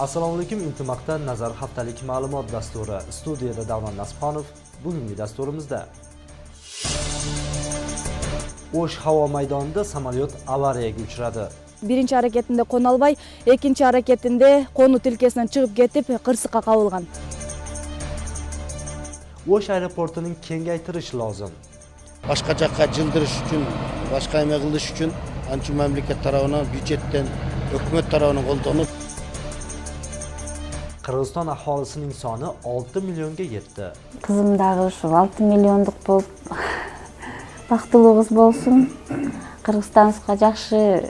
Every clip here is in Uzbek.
Assalomu alaykum, Intimak'ta Nazar haftalik ma'lumot dasturi. Studiyada Davron Nasibxonov. Bugungi dasturimizda O'sh havo maydonida samolyot avariyaga uchradi. Birinchi hareketinde konu albay, ikinci hareketinde konu tilkesinden çıkıp ketip kırsıkka kavulgan. O'sh aeroportining kengaytirish lozim. Başka жаққа жылдырыш үшін, başka emek kılış üçün ançı memleket tarafından, büdjetten, hükümet tarafından koltuğunu. Qirg'iziston aholisining soni 6 millionga yetdi. Kızım dagı şu 6 milyonluk bolup baktılуу kız bolsun. Kırgızстанга жакшы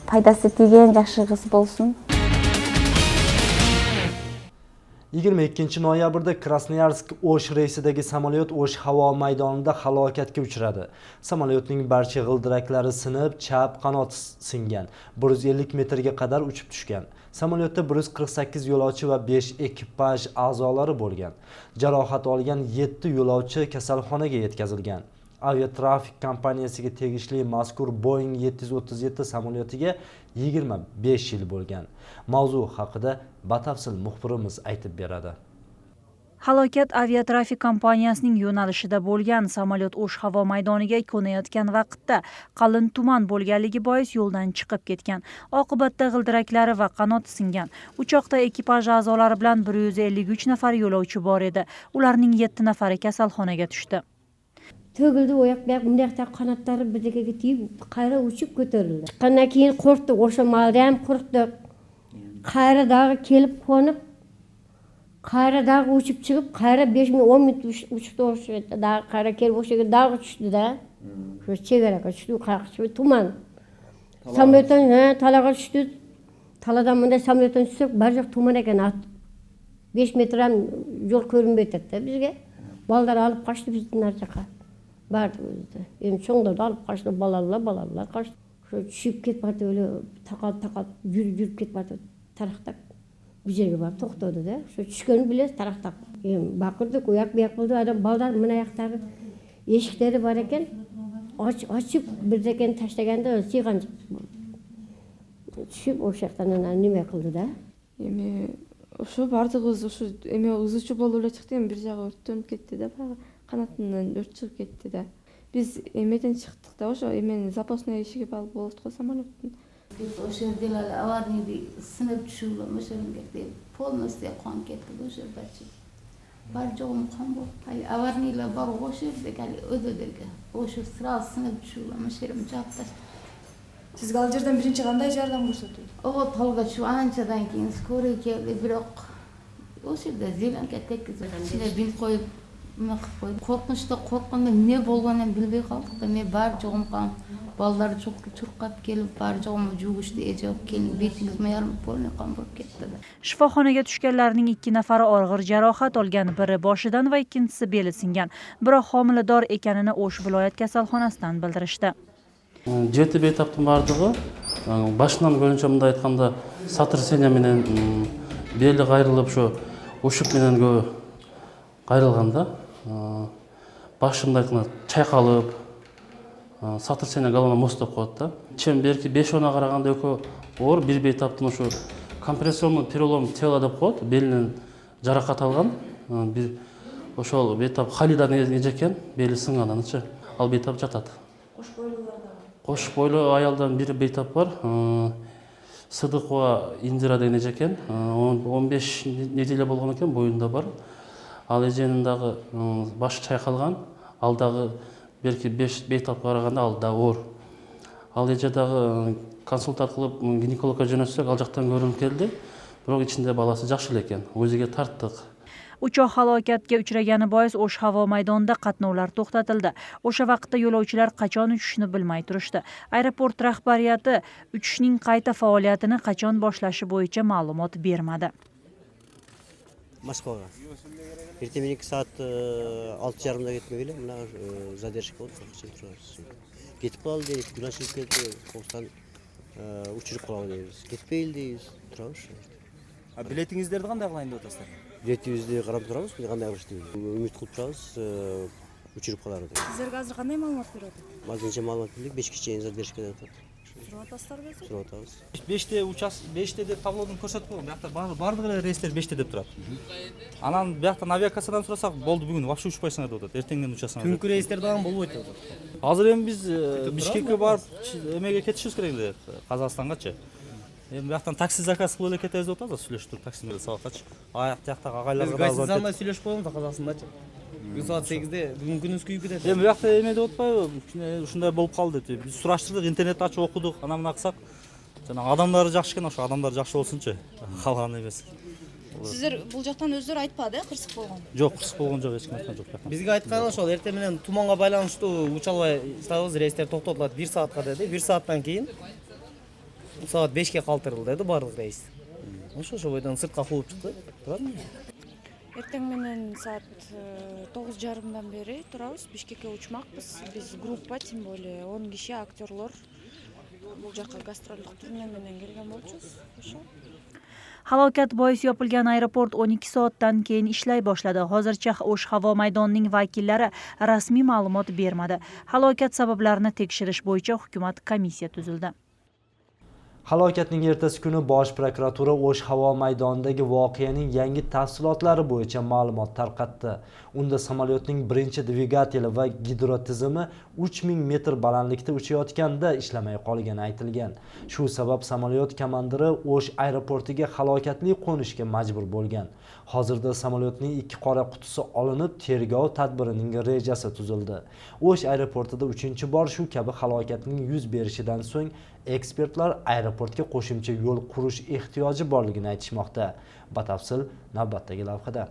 пайдасы тийген жакшы кыз болsun. 22 noyabrda Krasnoyarsk-O'sh reysidagi samolyot O'sh havo maydonida halokatga uchradi. Samolyotning barcha g'ildiraklari sinib, chap qanoti singan. 150 metrga qadar uchib tushgan. Samolyotda 148 yo'lovchi va 5 ekipaj a'zolari bo'lgan. Jarohat olgan 7 yo'lovchi kasalxonaga yetkazilgan. Aviatrafik kompaniyasiga tegishli mazkur Boeing 737 samolyotiga 25 yil bo'lgan. Mavzu haqida batafsil muxbirimiz aytib beradi. Halokat aviatrafik kompaniyasining yo'nalishida bo'lgan samolyot O'sh havo maydoniga qo'nayotgan vaqtda qalin tuman bo'lganligi bois yo'ldan chiqib ketgan. Oqibatda g'ildiraklari va qanoti singan. Uchoqda ekipaj a'zolari bilan 153 nafar yo'lovchi bor edi. Ularning 7 nafari kasalxonaga tushdi. Tөгілді ояқ-бұяқ мұндаяқтағы қанаттары бірдекеге тиіп, қайра ұшып көтерілді. Шыққаннан кейін қорқтық, осы малдам қорқтық. Қайра дағы келіп қонып, қайра дағы ұшып шығып, қайра 5 минут 10 минут ұшықты осы еді. Дағы қайра келіп осы жерге дағы түсті да. Шекараға түсті, қайқы туман. Самолеттен талаға түсті. Таладан мұндай самолеттен түсіп, бар жоқ туман екен ат. 5 метрден жол көрінбей тұрды бізге. Балдар алып қашты біздің ар жаққа. Барды өзді. Енді соңдарды алып қашты, балалар қашты. Шүйіп кетіп барды, өлі тақал, жүріп кетіп барды, тарақтап. Бұл жерге барып тоқтады да. Түскенін білес, тарақтап. Бақырдық, ояқ-бұяқ болды, адам балдар мына аяқтағы ешіктері бар екен. Ашып бірдекен таштағанда сыйған жоқ. Түшіп, осы жақтан неме қылды да. Ошо бардыгыбыз ушу эме ызычуу болуп эле чыкты, бир жагы өрттөнүп кетти да, баягы канатынан өрт чыгып кетти да. Биз эмеден чыктык да, ошо эменин запасной ишиги болот го самолеттун. Ошо жерде аварийди сынып түшүп, ошондо полностью кон кетти ошо жерде. Бар жогум кон болуп, аварийлер бар ошо жерде, өдөдөгө. Ошо сразу сынып түшүп, ошо жерим жаап таштады. Sizge al жерден birinci qanday жардам көрсөтүлдү? Ого толго şu ançadan keyin skoriy keldi, biroq o'sha yerda zelenka tekkizib, ichine bin qo'yib, nima qilib qo'ydi. Qo'rqinchda qo'rqqanda ne bo'lganini bilmay qoldik. Men bar jo'g'im qon, bolalar churqab kelib, bar jo'g'im jug'ishdi, ejab keyin betingizma yarim polni qon bo'lib ketdi. Shifoxonaga tushganlarning 2 nafari og'ir jarohat olgan, biri boshidan va ikkinchisi beli singan. Biroq homilador ekanini O'sh viloyat kasalxonasidan bildirishdi. 7 бейтаптың бардығы, башынан көрінше мұнда айтқанда сотрясение менен белі қайрылып, ұшып менен қайрылғанда, башымда айтқанда чайқалып, сотрясение головна мост деп қойды. Чем берки 5-10 қарағанда өкі ор, бір бейтаптың компрессионный перелом тела деп қойды, белінен жарақат алған. Ошол бейтап Халида нежекен, белі сынғандан, ал бейтап жатады. Qo'sh bo'yli ayoldan biri beytap bor. Sidiqova Indira деген ekan. 15 necha bo'lgan ekan, bo'yinda bor. Al ejenindagi boshi chayqalgan, alдағы belki 5 beytap qaraganda alda or. Al ejadagi konsultat qilib ginekologga jo'natsак, al jaqdan ko'rinib keldi. Biroq ichinde balasi yaxshi ekan. O'ziga tartdik. Uchoq halokatga uchragani bois O'sh havo maydonida qatnovlar to'xtatildi. O'sha vaqtda yo'lovchilar qachon uchishni bilmay turishdi. Aeroport rahbariyati uchishning qayta faoliyatini qachon boshlashi bo'yicha ma'lumot bermadi. Moskvaga. Ertaga soat 6:30da ketmegile, mana zadержка bo'ldi, ketib qoldi, kunashib ketdi, qo'stan uchirib qoldi. Ketpeydi deymiz, turamiz. Biletingizlerdi qanday qilindi o'tasizlar? Biletimizni qarab turamiz, qanday qilishni umid qilib turamiz, uchirib qolardi. Sizlarga hozir qanday ma'lumot beradi? Mazmuncha ma'lumot bildik, 5 kishi zadержкада turibdi. tushirib atasizlar biz? Tushirib atamiz. 5 деп таблодан көрсөтүп койгон. Биякта бардыгы эле рейстер 5 деп турат. Анан бияктан авиакассадан сурасак, болду бүгүн вообще учпайсыңар деп атат. Эртеңден учасыңар. Түнкү рейстер дагы болбойт деп атат. Азыр эми биз Бишкекке барып эмеге кетишибиз керек эле, Казакстангачы. Эми бияктан такси заказ кылып эле кетебиз деп атабыз, сүйлөшүп туруп таксини сабакчы. Аяк жактагы агайларга да звонок. Гостиницада сүйлөшүп койгонбуз да Казакстандачы. Бүгүн саат 8де бүгүн күнүбүз күйүп кетет. Эми биякта эме деп атпайбы? Ушундай болуп калды деп. Биз сураштырдык, интернет ачып окудук, ана мына кылсак. Жанагы адамдары жакшы экен, ошо адамдар жакшы болсунчу. Калганы эмес. Сиздер бул жактан өздөрү айтпады, кырсык болгон? Жок, кырсык болгон жок, эч ким айткан жок. Бизге айтканы ошол эртең менен туманга байланыштуу уча албай сабыз рейстер токтотулат 1 саатка деди. 1 сааттан кийин саат 5ке калтырылды деди баардык рейс. Ошо бойдон сыртка кууп чыкты. Турадымы? Эртең менен саат 9:30 бери турабыз. Бишкекке учмакпыз. Биз группа, тем более 10 киши актерлор бул жакка гастролдук турне менен келген болчубуз. Ошо. Halokat bois yopilgan aeroport 12 soatdan keyin ishlay boshladi. Hozircha O'sh havo maydonining vakillari rasmiy ma'lumot bermadi. Halokat sabablarini tekshirish bo'yicha hukumat komissiya tuzildi. Halokatning ertasi kuni Bosh prokuratura O'sh havo maydonidagi voqeaning yangi tafsilotlari bo'yicha ma'lumot tarqatdi. Unda samolyotning birinchi dvigateli va gidrotizimi 3000 metr balandlikda uchayotganda ishlamay qolgani aytilgan. Shu sabab samolyot komandiri O'sh aeroportiga halokatli qo'nishga majbur bo'lgan. Hozirda samolyotning 2 qora qutisi olinib, tergov tadbirining rejasi tuzildi. O'sh aeroportida 3-bor shu kabi halokatning yuz berishidan so'ng ekspertlar aeroportga qo'shimcha yo'l qurish ehtiyoji borligini aytishmoqda. Batafsil navbatdagi lavhada.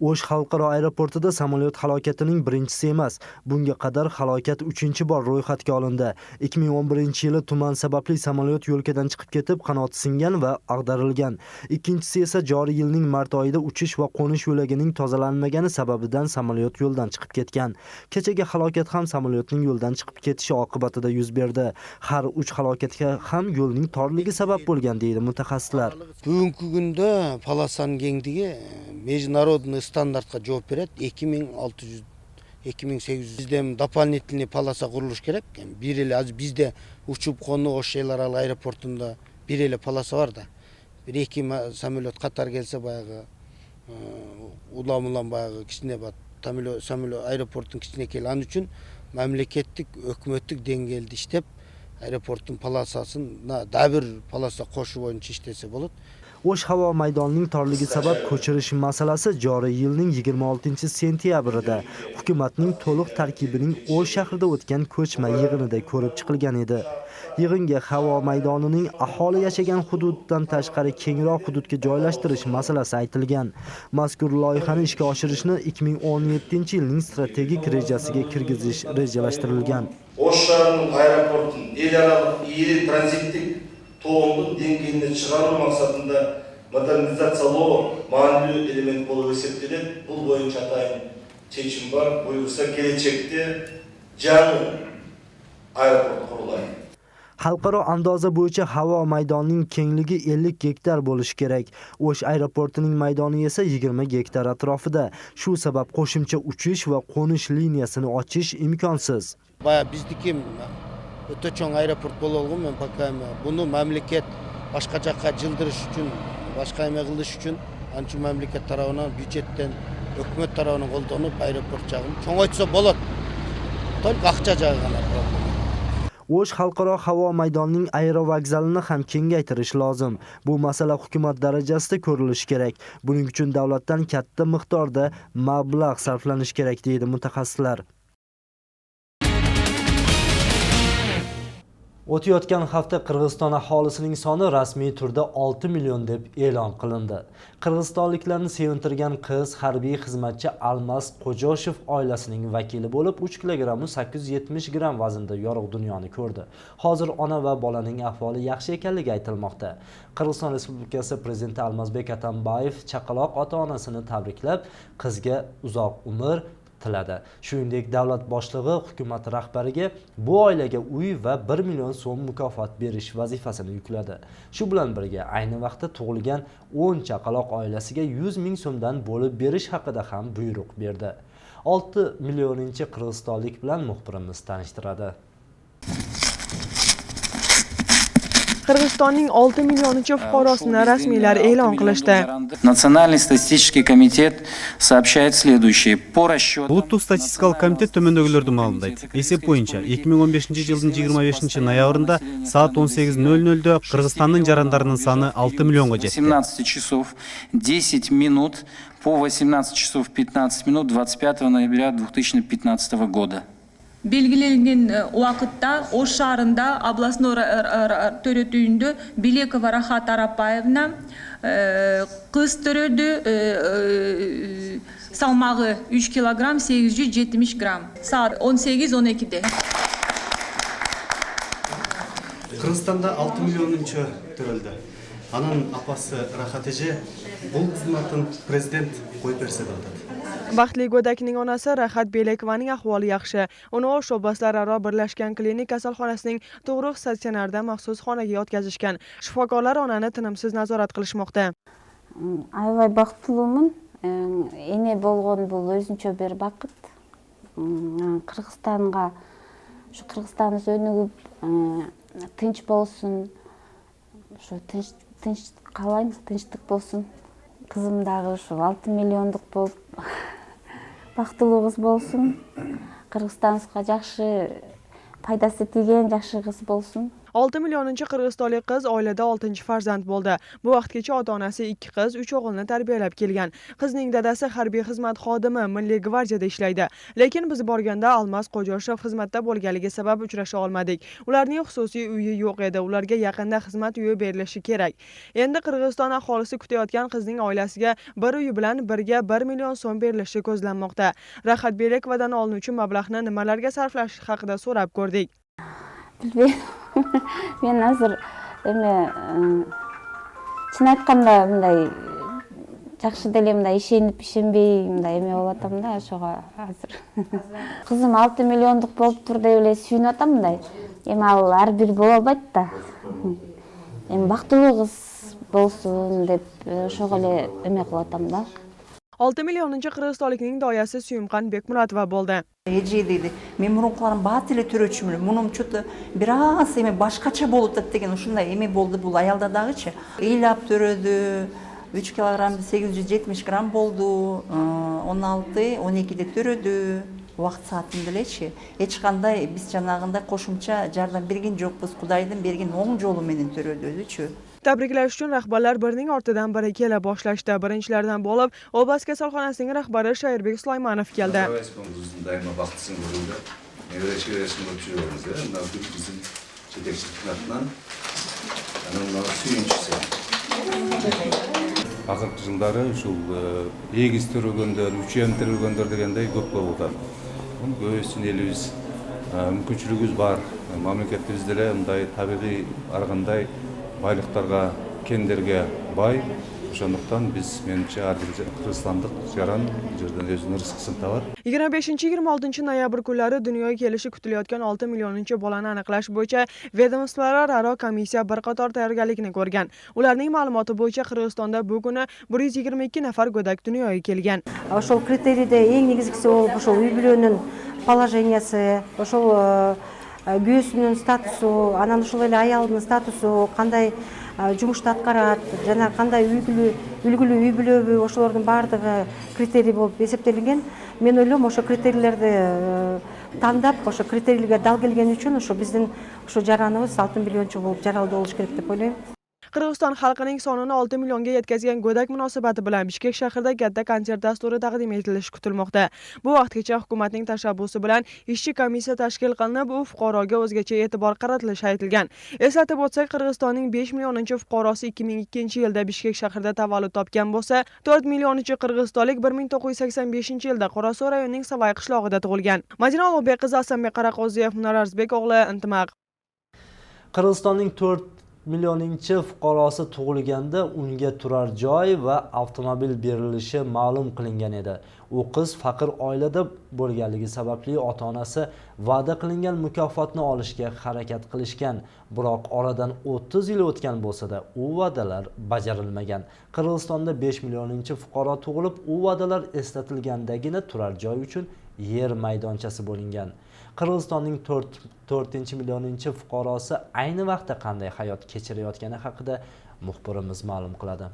O'sh xalqaro aeroportida samolyot halokatining birinchisi emas. Bunga qadar halokat 3-bor ro'yxatga olindi. 2011-yili tuman sababli samolyot yo'lkadan chiqib ketib, qanoti singan va ag'darilgan. Ikkinchisi esa joriy yilning mart oyida uchish va qo'nish yo'lagining tozalanmagani sababidan samolyot yo'ldan chiqib ketgan. Kechagi halokat ham samolyotning yo'ldan chiqib ketishi oqibatida yuz berdi. Har 3 halokatga ham yo'lning torligi sabab bo'lgan deydi mutaxassislar. Бүгүнкү күндө полосанын кеңдиги международный стандартка жооп берет. 2600 2800 бизден дополнительный полоса курулуш керек. Бир эле азыр бизде учуп кону Ош эл аралык аэропортунда бир эле полоса бар да. Бир 2 самолет катар келсе баягы улам баягы кичине самолет аэропорттун кичинекей. Ал үчүн мамлекеттик өкмөттүк деңгээлде иштеп аэропорттун полосасына да бир полоса кошуу боюнча иштесе болот. O'sh havo maydonining torligi sabab ko'chirish masalasi joriy yilning 26-sentyabrida hukumatning to'liq tarkibining O'sh shahrida o'tgan ko'chma yig'inida ko'rib chiqilgan edi. Yig'inga havo maydonining aholi yashagan hududdan tashqari kengroq hududga joylashtirish masalasi aytilgan. Mazkur loyihani ishga oshirishni 2017-yilning strategik rejasiga kirgizish rejalashtirilgan. O'sh shahrining aeroportun el aralык iri tranzitlik тоомдун деңгээлине чыгаруу максатында модернизациялоо маанилүү элемент болуп эсептелет. Бул боюнча атайын чечим бар. Буюрса келечекте жаңы аэропорт курулат. Xalqaro andoza bo'yicha havo maydonining kengligi 50 gektar bo'lishi kerak. O'sh aeroportining maydoni esa 20 gektar atrofida. Shu sabab qo'shimcha uchish va qo'nish liniyasini ochish imkonsiz. Baya bizdiki өтө чоң аэропорт болгон мен пока буну мамлекет башка жакка жылдырыш үчүн, башка эме кылыш үчүн анча мамлекет тарабынан бюджеттен, өкмөт тарабынан колдонуп аэропорт жагын чоңойтса болот. Только акча жагы гана проблема. O'sh xalqaro havo maydonining aerovokzalini ham kengaytirish lozim. Bu masala hukumat darajasida ko'rilishi kerak. Buning uchun davlatdan katta miqdorda mablag' sarflanishi kerak deydi mutaxassislar. O'tayotgan hafta Qirg'iziston aholisining soni rasmiy turda 6 million deb e'lon qilindi. Qirg'izistonliklarni sevintirgan qiz harbiy xizmatchi Almas Qo'joshev oilasining vakili bo'lib 3 kg 870 gram vaznda yorug' dunyoni ko'rdi. Hozir ona va bolaning ahvoli yaxshi ekanligi aytilmoqda. Qirg'iziston Respublikasi prezidenti Almazbek Atambayev chaqaloq ota-onasini tabriklab, qizga uzoq umr tiladi. Shuningdek, davlat boshlig'i hukumat rahbariga bu oilaga uy va 1 million so'm mukofot berish vazifasini yukladi. Shu bilan birga ayni vaqtda tug'ilgan 10 chaqaloq oilasiga 100 ming so'mdan bo'lib berish haqida ham buyruq berdi. 6 millioninchi qirg'izistonlik bilan muxbirimiz tanishtiradi. Qirg'izistonning 6 millionchi fuqarosini rasmiylar e'lon qilishdi. Национальный статистический комитет сообщает следующее. По расчетам Улуттук статистикалык комитет төмөндөгүлөрдү маалымдайт. Эсеп боюнча 2015-жылдын 25 ноябрында саат 18:00 Кыргызстандын жарандарынын саны 6 миллионго жетти. 17 часов 10 минут по 18 часов 15 минут 25 ноября 2015 года. Белгиленген убакытта Ош шаарында областной төрөтүүндө Белекова Рахат Арапаевна кыз төрөдү, салмагы 3 килограмм 870 грамм. Саат 18:12-де. Кыргызстанда 6 миллионунчу төрөлдү. Анын апасы Рахат эже бул кызматын президент коюп берсе деп атат. Baxtli go'dakning onasi Rahat Belekovaning ahvoli yaxshi. Uni Osh oblastlari birlashgan klinik kasalxonasining tug'ruq statsionarida maxsus xonaga yotqizishgan. Shifokorlar onani tinimsiz nazorat qilishmoqda. Аябай бактылуумун. Эне болгон бул өзүнчө бир бакыт. Кыргызстанга, ушу Кыргызстаныбыз өнүгүп, тынч болсун. Ушу тынч каалайм, тынчтык болсун. Кызым дагы ушу 6 миллиондук болуп бактылуу кыз болсун. Кыргызстаныбызга жакшы пайдасы тийген жакшы кыз болсун. 6 millionchi qirg'izistonlik qiz oilada 6-chi farzand bo'ldi. Bu vaqtgacha ota-onasi 2 qiz, 3 o'g'ilni tarbiyalab kelgan. Qizning dadasi harbiy xizmat xodimi Milliy gvardiyada ishlaydi. Lekin biz borganda Almas Qo'joshev xizmatda bo'lganligi sabab uchrasha olmadik. Ularning xususiy uyi yo'q edi. Ularga yaqinda xizmat uyi berilishi kerak. Endi Qirg'iziston aholisi kutayotgan qizning oilasiga bir uy bilan birga 1 million so'm berilishi ko'zlanmoqda. Rahat Belekovadan olinuvchi mablag'ni nimalarga sarflash haqida so'rab ko'rdik. Men hozir чын айтканда мындай жакшы деле мындай ишенип ишенбей мындай эме болуп атам да ошого азыр. Кызым 6 миллиондук болуптур деп эле сүйүнүп атам мындай. Эми ал ар бир боло албайт да. Эми бактылуу кыз болсун деп ошого эле эме кылып атам да. 6 millionchi qirg'izistonlikning doyasi Suyumqan Bekmuratova bo'ldi. Эже dedi, мен мурункуларым баат эле төрөчүмүн. Мунун чөтө бир аз эме башкача болуп атат деген ушундай эме болду бул аялда дагычы. Ыйлап төрөдү, 3 килограмм 870 грамм болду, 16-12-де төрөдү. Убакыт саатын делечи. Эч кандай биз жанагындай кошумча жардам берген жокпуз. Кудайдын берген оң жолу менен төрөдү өзүчү. Tabriklash uchun rahbarlar birining ortidan biri kela boshlashdi. Birinchilardan bo'lib, oblast kasalxonasining rahbari Shairbek Sulaymanov keldi. Акыркы жылдары ушул эгиз төрөгөндөр, үчөм төрөгөндөр дегендей көп болуп атат. Көбүсүнүн элибиз мүмкүнчүлүгүбүз бар. Мамлекетибизде эле мындай табигый аргандай байлыктарга, кендерге бай. Ошондуктан биз менимче ар бир кыргызстандык жаран жерден өзүнүн рызкысын табат. 25-26 noyabr kunlari dunyoga kelishi kutilayotgan 6 millionchi bolani aniqlash bo'yicha vedomstvolararo komissiya bir qator tayyorgarlikni ko'rgan. Ularning ma'lumoti bo'yicha Qirg'izistonda bu kuni 122 nafar go'dak dunyoga kelgan. Ошол критерийде эң негизгиси болуп ошол үй бүлөнүн положениясы, ошол күйөөсүнүн статусу, анан ошол эле аялынын статусу, кандай жумушту аткарат, жана кандай үлгүлүү үй бүлөбү, ошолордун баардыгы критерий болуп эсептелинген. Мен ойлойм, ошо критерийлерди тандап, ошо критерийлерге дал келген үчүн ошо биздин ошо жараныбыз 6 миллиончу болуп жаралдуу болуш керек деп ойлойм. Qirg'iziston xalqining sonini 6 millionga yetkazgan go'dak munosabati bilan Bishkek shahrida katta konsert dasturi taqdim etilishi kutilmoqda. Bu vaqtgacha hukumatning tashabbusi bilan ishchi komissiya tashkil qilinib, u fuqaroga o'zgacha e'tibor qaratilishi aytilgan. Eslatib o'tsak, Qirg'izistonning 5 millionchi fuqarosi 2002-yilda Bishkek shahrida tavallud topgan bo'lsa, 4 millionchi qirg'izistonlik 1985-yilda Qorasoy rayonining Savay qishlog'ida tug'ilgan. Madina Ulug'bek qizi Asanbek Qaraqo'ziyev, Munor Arzbek o'g'li, Intimaq. Qirg'izistonning 4 millionchi fuqarosi tug'ilganda unga turar joy va avtomobil berilishi ma'lum qilingan edi. U qiz faqir oilada bo'lganligi sababli ota-onasi va'da qilingan mukofotni olishga harakat qilishgan. Biroq oradan 30 yil o'tgan bo'lsa-da, u va'dalar bajarilmagan. Qirg'izistonda 5 millionchi fuqaro tug'ilib, u va'dalar eslatilgandagina turar joy uchun yer maydonchasi bo'lingan. Qirg'izistonning 4-millioninchi fuqarosi ayni vaqtda qanday hayot kechirayotgani haqida muxbirimiz ma'lum qiladi.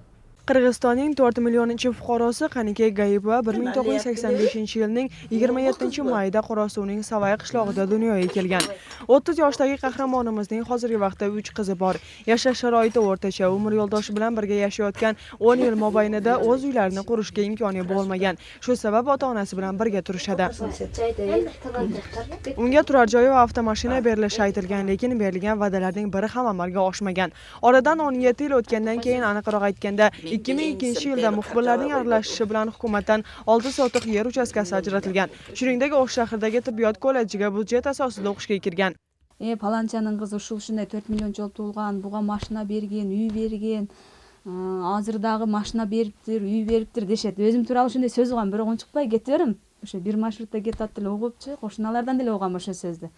Qirg'izistonning 4 millioninchi fuqarosi Qanike Gayipova 1985-yilning 27-mayida Qorasuvning Savay qishlog'ida dunyoga kelgan. 30 yoshdagi qahramonimizning hozirgi vaqtda 3 qizi bor. Yashash sharoiti o'rtacha, umr yo'ldoshi bilan birga yashayotgan 10 yil mobaynida o'z uylarini qurishga imkoni bo'lmagan. Shu sabab ota-onasi bilan birga turishadi. Unga turar joy va avtomashina berilishi aytilgan, lekin berilgan va'dalarning biri ham amalga oshmagan. Oradan 17 yil o'tgandan keyin aniqroq aytganda 2002-yilda muxbirlarning aralashishi bilan hukumatdan 6 sotiq yer uchastkasi ajratilgan. Shuningdek, O'sh shahridagi tibbiyot kollejiga budjet asosida o'qishga kirgan. Palanchaning qizi shunday 4 million jol to'lgan, buga mashina berген, uy berген, hozirдағы mashina beriptir, uy beriptir deshedi. O'zim turali shunday so'z olgan, biroq chiqpay ketaverim. O'sha bir marshrutda ketadi deb o'qibchi, qo'shnilardan deb olgan o'sha so'zni.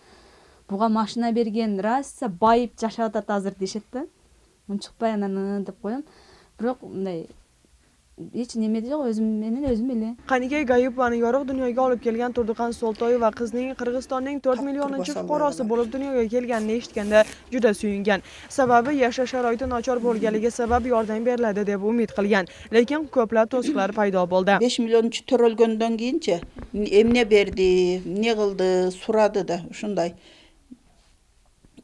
Buga mashina berген, rasa bayып жашатат hozir deshedi. Chiqpay anani deb qo'yam. Biroq unday hech nima yo'q, o'zim ele. Qanike Gayipovani yorug' dunyoga olib kelgan Turdiqan Soltoyeva qizning Qirg'izistonning 4 millioninchi fuqarosi bo'lib dunyoga kelganini eshitganda juda suyungan. Sababi yashash sharoiti nochor bo'lganligi sabab yordam beriladi deb umid qilgan, lekin ko'plab to'siqlar paydo bo'ldi. 5 millionchi to'ralgandan keyinchi emne berdi, ne qildi, so'radi da shunday.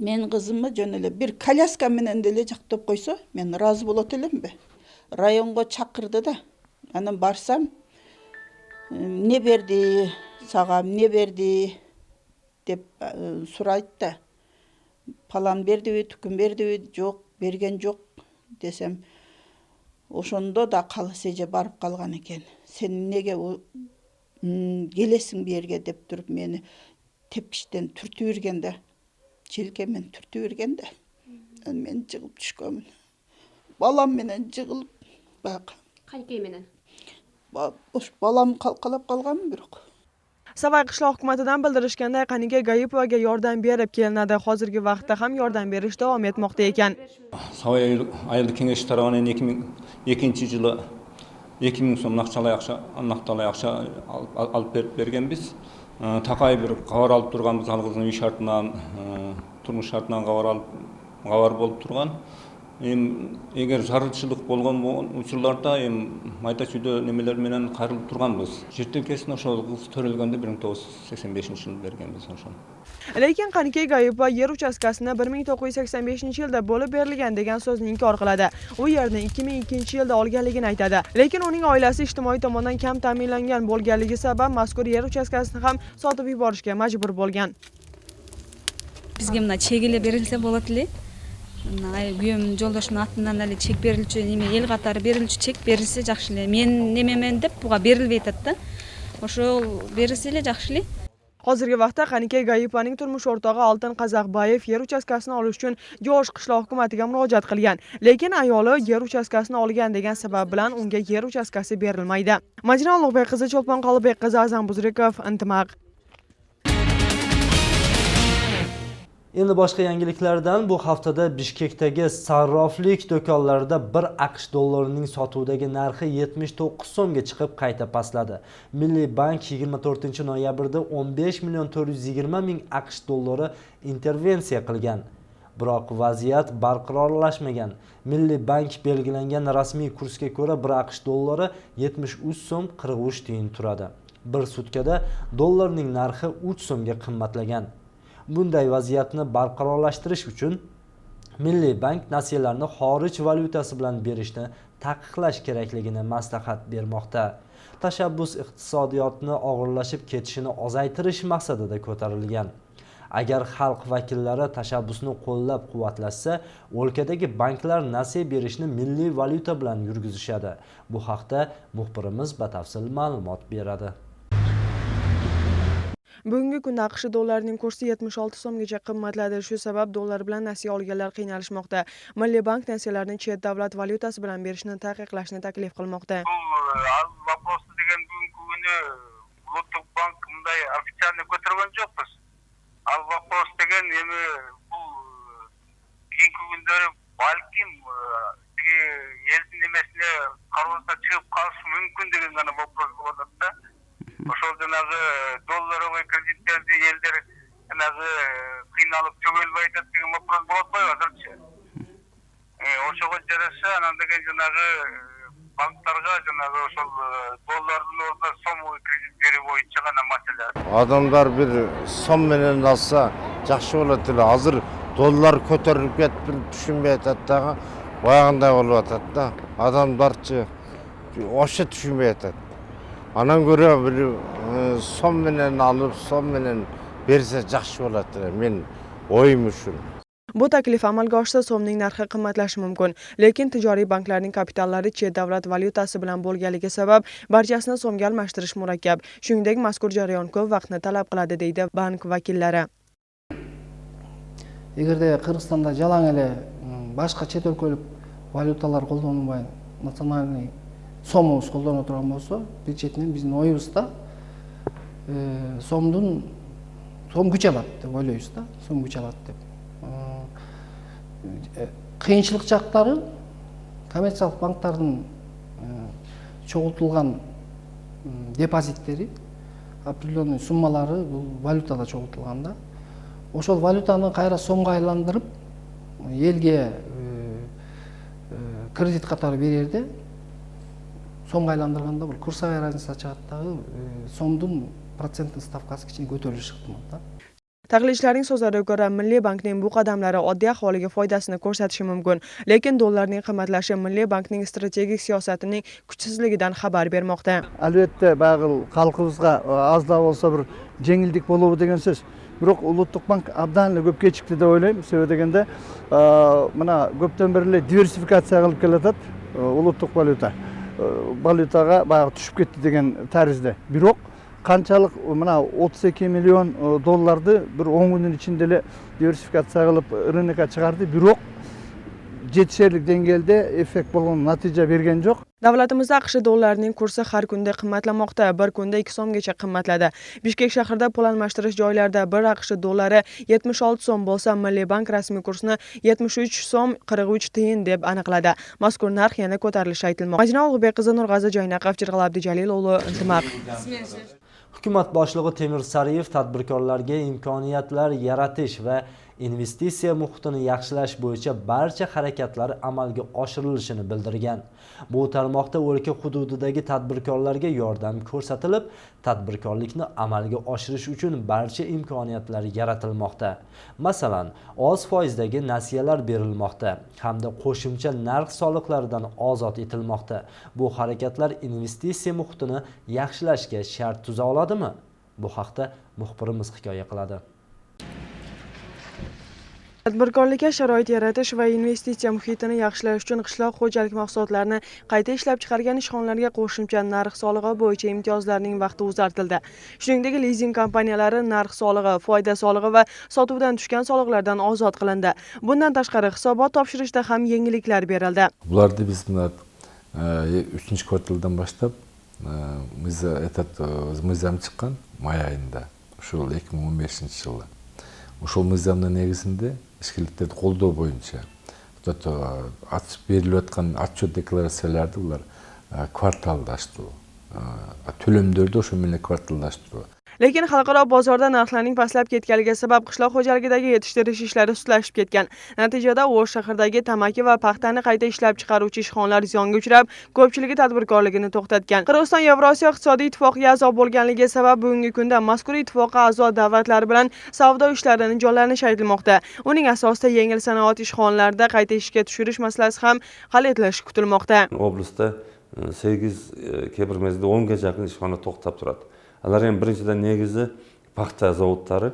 Men qizimni jo'nele bir kolyaska bilan dele jaqtib qo'ysa, men rozi bo'lat elimmi? Rayonga chaqirdi da. Ana barsam, ne berdi, sağam ne berdi deb so'raydi da. Falan berdi, tukun berdi, yo'q, bergen yo'q desem, oşondo da qalseje barıp qalgan ekan. Sen nege gelesin bir yerge deb turib meni tepkişten türtüp yurgende. Çelkemen türtüp yurgende. Men jig'ib tushganman. Balam menen jig'ilib baq. Qanday menen? Balam qalqalab qolganmi biroq. Savay qishloq hukumatidan bildirishganda Qanike Gayipovaga yordam berib kelinadi. Hozirgi vaqtda ham yordam berish davom etmoqda ekan. Savay ayıldı kengeshi tarafından 2002-yılı 2000 so'm naqdalay ақша alып bergen biz. Taqay bir qavar alып turganбыз ал кыздын үй шартынан, турмуш шартынан qavar болуп турган. Егер зарылчылык болгон учурларда майда чүйдө немелер менен кайрылып турганбыз. Жер тилкесин ошол кыз төрөлгөндө 1985-жылы бергенбиз ошону. Lekin Qanike Gayipova yer uchastkasini 1985-yilda bo'lib berilgan degan so'zni inkor qiladi. U yerni 2002-yilda olganligini aytadi. Lekin uning oilasi ijtimoiy tomondan kam ta'minlangan bo'lganligi sabab mazkur yer uchastkasini ham sotib yuborishga majbur bo'lgan. Bizga mына chegile berilsa bo'ladi. Güyüm жолдошумун атынан эле чек берилчү, неме эл катары берилчү чек берилсе жакшы эле. Мен немемен деп буга берилбей атат да. Ошол берилсе эле жакшы эле. Hozirgi vaqtda Qanike Gayipovaning turmush o'rtog'i Oltin Qazaqbayev yer uchastkasini olish uchun Jo'sh qishloq hukumatiga murojaat qilgan. Lekin ayoli yer uchastkasini olgan degan sabab bilan unga yer uchastkasi berilmaydi. Madina Ulug'bek qizi, Cho'lpon Qalibek qizi, Azam Buzrikov, Intimaq. Endi boshqa yangiliklardan bu haftada Bishkekdagi sarroflik do'konlarida 1 AQSh dollarining sotuvdagi narxi 79 so'mga chiqib qayta pastladi. Milliy bank 24-noyabrda 15.420.000 AQSh dollari intervensiya qilgan. Biroq vaziyat barqarorlashmagan. Milliy bank belgilangan rasmiy kursga ko'ra 1 AQSh dollari 73 so'm 43 tiyin turadi. Bir sutkada dollarning narxi 3 so'mga qimmatlagan. Bunday vaziyatni barqarorlashtirish uchun Milliy bank nasiyalarni xorij valyutasi bilan berishni taqiqlash kerakligini maslahat bermoqda. Tashabbus iqtisodiyotni og'irlashib ketishini ozaytirish maqsadida ko'tarilgan. Agar xalq vakillari tashabbusni qo'llab-quvvatlashsa, o'lkadagi banklar nasiya berishni milliy valyuta bilan yurgizishadi. Bu haqda muxbirimiz batafsil ma'lumot beradi. Bugungi kunda AQSh dollarining kursi 76 so'mgacha qimmatladi. Shu sabab dollar bilan nasiya olganlar qiynalishmoqda. Milliy bank nasiyalarni chet davlat valyutasi bilan berishni taqiqlashni taklif qilmoqda. Вопрос degan bugungi kuni Ulug'bek bank bunday ofitsialni ko'targan yo'qmiz. Вопрос degan nima bu keyingi kunlari balkim elning nimasiga qarorga chiqib qolishi mumkin degan voпрос bo'ladida. O'sha деген жанагы банктарга жанагы ошол доллардын ордуна сомдуу кредит берүү боюнча гана маселе. Адамдар bir som менен алса жакшы болот эле. Азыр доллар көтөрүлүп кетип түшүнбөй атат дагы. Баягындай болуп атат да. Адамдарчы ошо түшүнбөй атат. Анан көрө bir som менен алып, som менен берсе жакшы болот эле. Men oyum ушул. Bu taklif amalga oshsa so'mning narxi qimmatlashi mumkin, lekin tijoriy banklarning kapitallari chet davlat valyutasi bilan bo'lganligi sabab barchasini so'mga almashtirish murakkab. Shuningdek, mazkur jarayon ko'p vaqtni talab qiladi, deydi bank vakillari. Эгерде Кыргызстанда жалаң эле башка чет өлкөлүк валюталар колдонулбай, национальный сомубуз колдоно турган болсо, бир четинен биздин оюбузда сом күч алат деп ойлойбуз да, сом күч алат деп. Кыйынчылык жактары коммерциялык банктардын чогултулган депозиттери, определенный суммалары бул валютада чогултулган да. Ошол валютаны кайра сомго айландырып, элге кредит катары берерде, сомго айландырганда бул курсовая разница чыгат дагы, сомдун проценттин ставкасы кичине көтөрүлүшү ыктымал да. Tahlilchilarning so'zlariga ko'ra, Milliy bankning bu qadamlari oddiy aholiga foydasini ko'rsatishi mumkin, lekin dollarning qimmatlashi Milliy bankning strategik siyosatining kuchsizligidan xabar bermoqda. Albatta, bag'il xalqimizga az da bo'lsa bir jengillik bo'luvi degan so'z. Biroq Uluttuk bank abdan ko'p kechikdi deb o'ylayman. Sebab deganda, mana ko'pdan beri diversifikatsiya qilib kelayotadi Uluttuk valyutaga bag'i tushib ketdi degan tarzda. Biroq qanchalik mana 32 million dollarni bir 10 kunning ichida diversifikatsiya qilib rынокка chiqardi. Biroq жетишерлик деңгээлде эффект болгон натыйжа берген жок. Davlatimizda AQSh dollarining kursi har kunda qimmatlamoqda. Bir kunda 2 so'mgacha qimmatladi. Bishkek shahrida pul almashtirish joylarida bir AQSh dollari 76 so'm bo'lsa, Milliy bank rasmiy kursini 73 so'm 43 tiyin deb aniqladi. Mazkur narx yana ko'tarilishi aytilmoqda. Majnun Ulug'bek qizi Nurg'azi Joynaqov, Jirg'al Abdujalil o'g'li Intimaq. Hukumat boshlig'i Temur Sariyev tadbirkorlarga imkoniyatlar yaratish va investitsiya muhitini yaxshilash bo'yicha barcha harakatlar amalga oshirilishini bildirgan. Bu tarmoqda o'lka hududidagi tadbirkorlarga yordam ko'rsatilib, tadbirkorlikni amalga oshirish uchun barcha imkoniyatlar yaratilmoqda. Masalan, oz foizdagi nasiyalar berilmoqda hamda qo'shimcha narx soliqlaridan ozod etilmoqda. Bu harakatlar investitsiya muhitini yaxshilashga shart tuza oladimi? Bu haqda muxbirimiz hikoya qiladi. Tadbirkorlikka sharoit yaratish va investitsiya muhitini yaxshilash uchun qishloq xo'jalik mahsulotlarini qayta ishlab chiqargan ishxonalarga qo'shimcha narx solig'i bo'yicha imtiyozlarning vaqti uzartildi. Shuningdek, lizing kompaniyalari narx solig'i, foyda solig'i va sotuvdan tushgan soliqlardan ozod qilindi. Bundan tashqari hisobot topshirishda ham yengilliklar berildi. Bularni biz 3-kvartaldan boshlab mizam chiqqan may ayında, ошол 2015-жылы. Ошол мыйзамдын негизинде ишкерликтерди колдоо боюнча ачып берилип аткан отчет декларацияларды булар кварталдаштыруу, төлөмдөрдү ошо менен кварталдаштыруу. Lekin xalqaro bozorda narxlarning pastlab ketganligi sabab qishloq xo'jaligidagi yetishtirish ishlari sustlashib ketgan. Natijada O'sh shahridagi tamaki va paxtani qayta ishlab chiqaruvchi ishxonalar ziyonga uchrab, ko'pchiligi tadbirkorligini to'xtatgan. Qirg'iziston Yevrosiyo iqtisodiy ittifoqiga a'zo bo'lganligi sabab bugungi kunda mazkur ittifoqqa a'zo davlatlar bilan savdo ishlarini jonlanish aytilmoqda. Uning asosida yengil sanoat ishxonalarida qayta ishga tushirish masalasi ham hal etilishi kutilmoqda. Oblastda 8, kebir mezgilda 10 ga yaqin ishxona to'xtab turadi. Alar ham birinchidan negizi paxta zavodlari,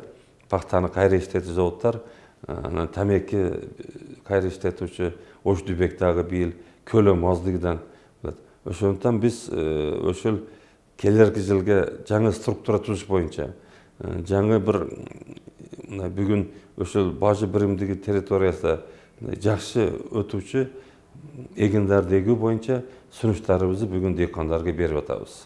paxtani qayta ishlatish zavodlari, tamaki qayta ishlatuvchi O'shdubekdagi bu yil ko'lam ozligidan. O'shundan biz o'shul kelarki yilga yangi struktura tuzish bo'yicha yangi bir bugun o'shul boji birimdagi territoriyasida yaxshi o'tuvchi ekinlarni egu bo'yicha sunishlarimizni bugun dehqonlarga berib o'tamiz.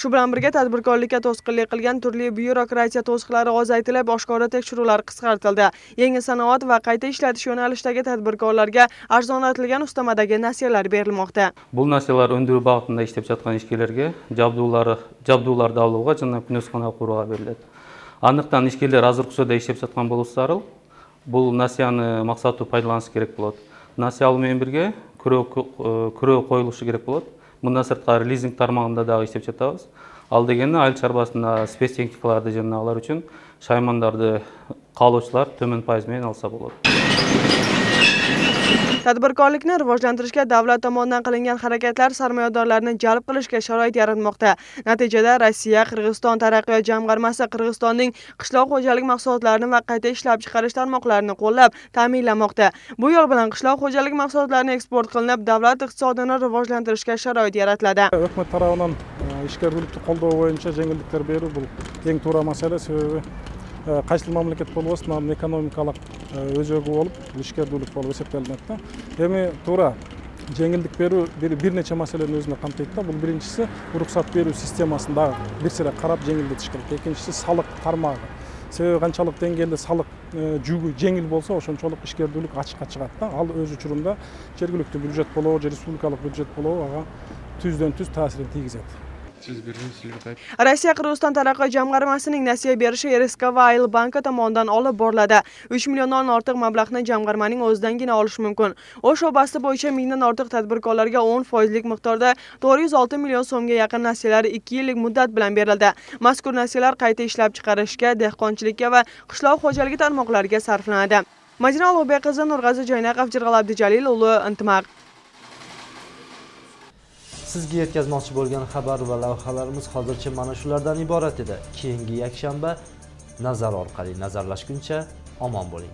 Shu bilan birga tadbirkorlikka to'sqinlik qilgan turli byurokratiya to'siqlari ozaytirilib, oshkora tekshiruvlar qisqartirildi. Yangi sanoat va qayta ishlatish yo'nalishidagi tadbirkorlarga arzonlatilgan ustamadagi nasiyalar berilmoqda. Бұл nasiyalar өндіру бағытында ishlab жатқан ishchilarga жабдууларды алууга жана күнөскана куруга берилет. Андыктан ishchilar азыркы учурда ishlab жатқан болсо, бул насияны максаттуу пайдаланыш керек болот. nasiya alуу менен бирге күрөө коюлушу керек болот. Мындан сырткары лизинг тармагында дагы иштеп жатабыз. Ал дегени айыл чарбасында спецтехникаларды жана алар үчүн шаймандарды каалоочулар төмөн пайыз менен алса болот. Tadbirkorlikni rivojlantirishga davlat tomonidan qilingan harakatlar sarmoyadorlarni jalb qilishga sharoit yaratmoqda. Natijada Rossiya Qirg'iziston taraqqiyot jamg'armasi Qirg'izistonning qishloq xo'jalik mahsulotlarini va qayta ishlab chiqarish tarmoqlarini qo'llab, ta'minlamoqda. Bu yo'l bilan qishloq xo'jalik mahsulotlarini eksport qilinib, davlat iqtisodiyotini rivojlantirishga sharoit yaratiladi. Өкмөт тарабынан ишкерликти колдоо боюнча жеңилдиктер берүү бул эң туура маселе. Себеби кайсыл мамлекет болбосун анын экономикалык өзөгү болуп, ишкердүүлүк болуп эсептелинет да. Эми туура жеңилдик берүү бир нече маселени өзүнө камтыйт да. Бул биринчиси уруксат берүү системасын дагы бир сыйра карап жеңилдетиш керек. Экинчиси салык тармагы. Себеби канчалык деңгээлде салык жүгү жеңил болсо, ошончолук ишкердүүлүк ачыкка чыгат да. Ал өз учурунда жергиликтүү бюджет болобу, же республикалык бюджет болобу ага түздөн түз таасирин тийгизет. Rossiya Qirg'iziston taraqqiyot jamg'armasining nasiya berishi RSK va Ayl banki tomonidan olib boriladi. 3 milliondan ortiq mablag'ni jamg'armaning o'zidangina olish mumkin. O'sh obasi bo'yicha 1000 dan ortiq tadbirkorlarga 10% miqdorda 406 million so'mga yaqin nasiyalar 2 yillik muddat bilan berildi. Mazkur nasiyalar qayta ishlab chiqarishga, dehqonchilikka va qishloq xo'jaligi tarmoqlariga sarflanadi. Madina Ulug'bek qizi, Nurg'azi Joynaqov, Jirg'al Abdijalil o'g'li, Intimaq. Sizga yetkazmoqchi bo'lgan xabar va lavhalarimiz hozircha mana shulardan iborat edi. Keyingi yakshanba nazar orqali nazarlashguncha omon bo'ling.